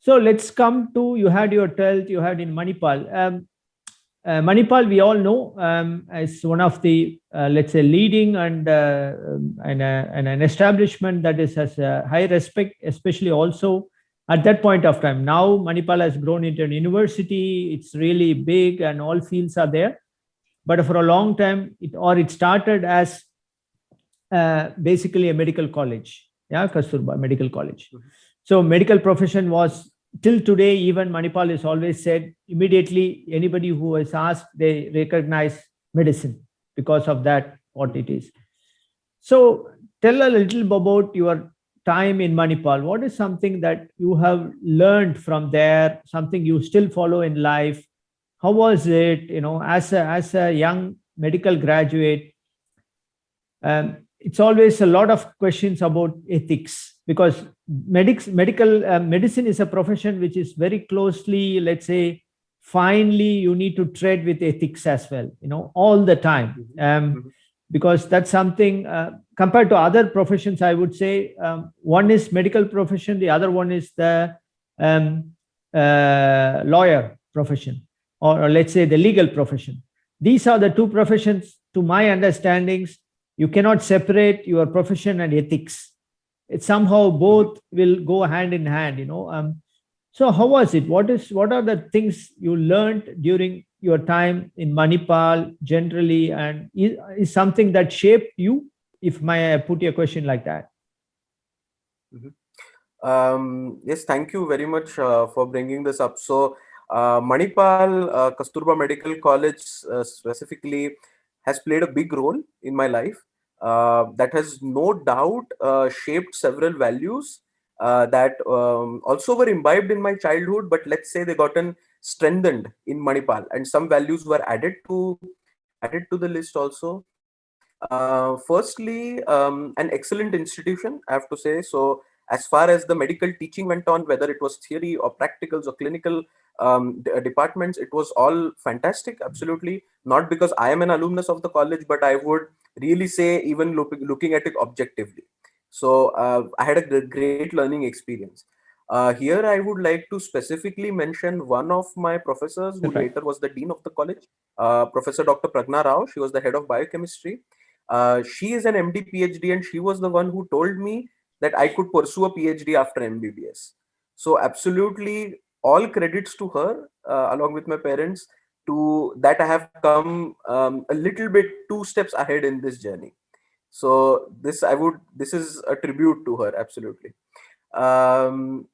So let's come to, you had your 12th, you had in Manipal. Manipal, we all know, is one of the, let's say, leading and an establishment that is has a high respect, especially also at that point of time. Now Manipal has grown into an university. It's really big, and all fields are there. But for a long time, it started as basically a medical college. Yeah, Kasturba Medical College. So medical profession was, till today, even Manipal is always said, immediately anybody who is asked, they recognize medicine because of that, what it is. So tell a little about your time in Manipal. What is something that you have learned from there, something you still follow in life? How was it, as a young medical graduate? It's always a lot of questions about ethics, because medical medicine is a profession which is very closely, let's say, finely, you need to tread with ethics as well, all the time. Because that's something, compared to other professions, I would say, one is medical profession, the other one is the lawyer profession, or let's say the legal profession. These are the two professions, to my understandings. You cannot separate your profession and ethics. It's somehow both will go hand in hand. So how was it? What are the things you learned during your time in Manipal generally, and is something that shaped you? If may I put your question like that. Yes, thank you very much for bringing this up. So Manipal Kasturba Medical College specifically has played a big role in my life. That has no doubt shaped several values that also were imbibed in my childhood, but let's say they gotten strengthened in Manipal, and some values were added to the list also. Firstly, an excellent institution, I have to say. So as far as the medical teaching went on, whether it was theory or practicals or clinical departments, it was all fantastic. Absolutely. Not because I am an alumnus of the college, but I would really say, even looking at it objectively. So I had a great learning experience. Here I would like to specifically mention one of my professors who later was the dean of the college, Professor Dr. Pragna Rao. She was the head of biochemistry. She is an MD PhD, and she was the one who told me that I could pursue a PhD after MBBS. So absolutely all credits to her, along with my parents, to that I have come a little bit 2 steps ahead in this journey. So this is a tribute to her, absolutely. Um,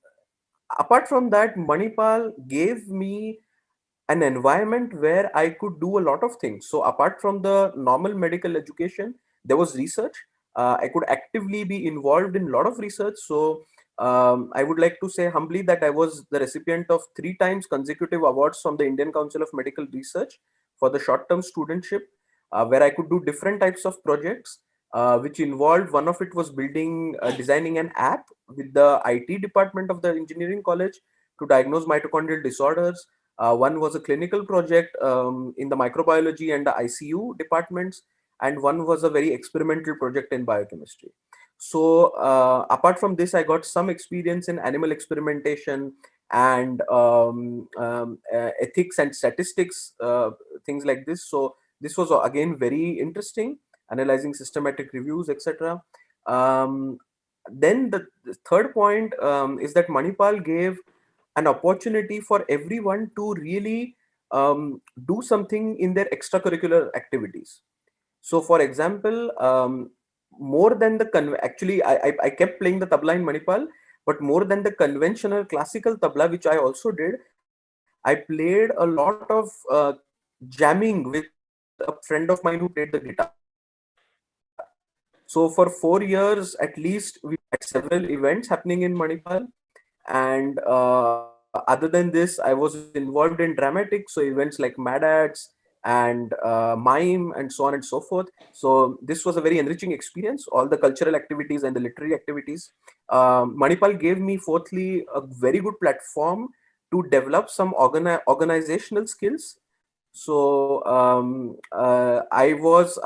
Apart from that, Manipal gave me an environment where I could do a lot of things. So apart from the normal medical education, there was research. I could actively be involved in a lot of research. So I would like to say humbly that I was the recipient of 3 times consecutive awards from the Indian Council of Medical Research for the short-term studentship, where I could do different types of projects, which involved, one of it was designing an app with the IT department of the engineering college to diagnose mitochondrial disorders. One was a clinical project in the microbiology and the ICU departments, and one was a very experimental project in biochemistry. So apart from this, I got some experience in animal experimentation and ethics and statistics, things like this. So this was again very interesting, analyzing systematic reviews, etc. Then the third point is that Manipal gave an opportunity for everyone to really do something in their extracurricular activities. So, for example, more than the actually, I kept playing the tabla in Manipal, but more than the conventional classical tabla, which I also did, I played a lot of jamming with a friend of mine who played the guitar. So for 4 years at least, we had several events happening in Manipal. And other than this, I was involved in dramatic, so events like Mad Ads and Mime and so on and so forth. So this was a very enriching experience, all the cultural activities and the literary activities. Manipal gave me, fourthly, a very good platform to develop some organizational skills. So I was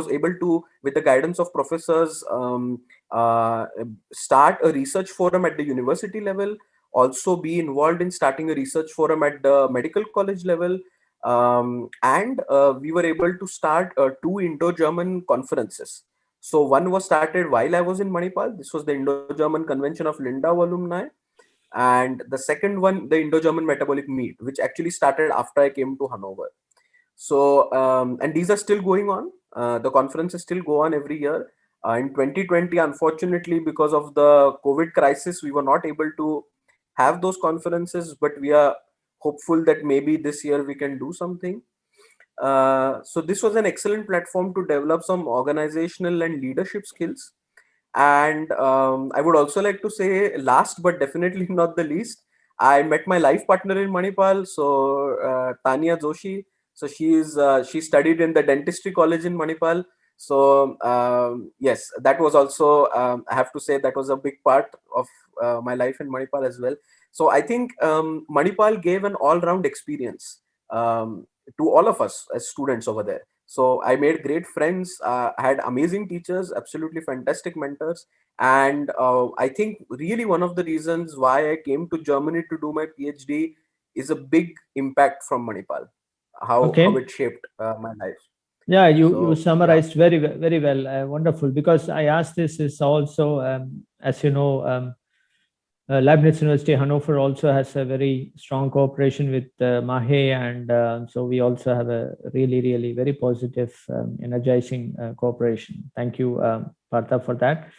able to, with the guidance of professors, uh, start a research forum at the university level. also be involved in starting a research forum at the medical college level. And we were able to start 2 Indo-German conferences. So one was started while I was in Manipal. This was the Indo-German Convention of Lindau alumni. And the second one, the Indo-German Metabolic Meet, which actually started after I came to Hanover. So, and these are still going on. The conferences still go on every year. In 2020, unfortunately, because of the COVID crisis, we were not able to have those conferences, but we are hopeful that maybe this year we can do something. So this was an excellent platform to develop some organizational and leadership skills. And I would also like to say, last but definitely not the least, I met my life partner in Manipal. So Tanya Joshi. So she studied in the dentistry college in Manipal. So yes, that was also, I have to say, that was a big part of my life in Manipal as well. So I think Manipal gave an all-round experience to all of us as students over there. So I made great friends, had amazing teachers, absolutely fantastic mentors. And I think really one of the reasons why I came to Germany to do my PhD is a big impact from Manipal, how Okay. it shaped my life. Yeah, you So yeah. summarized very well. Wonderful. Because I asked this is also, as you know, Leibniz University Hannover also has a very strong cooperation with Mahe, and so we also have a really very positive, energizing cooperation. Thank you, Partha, for that.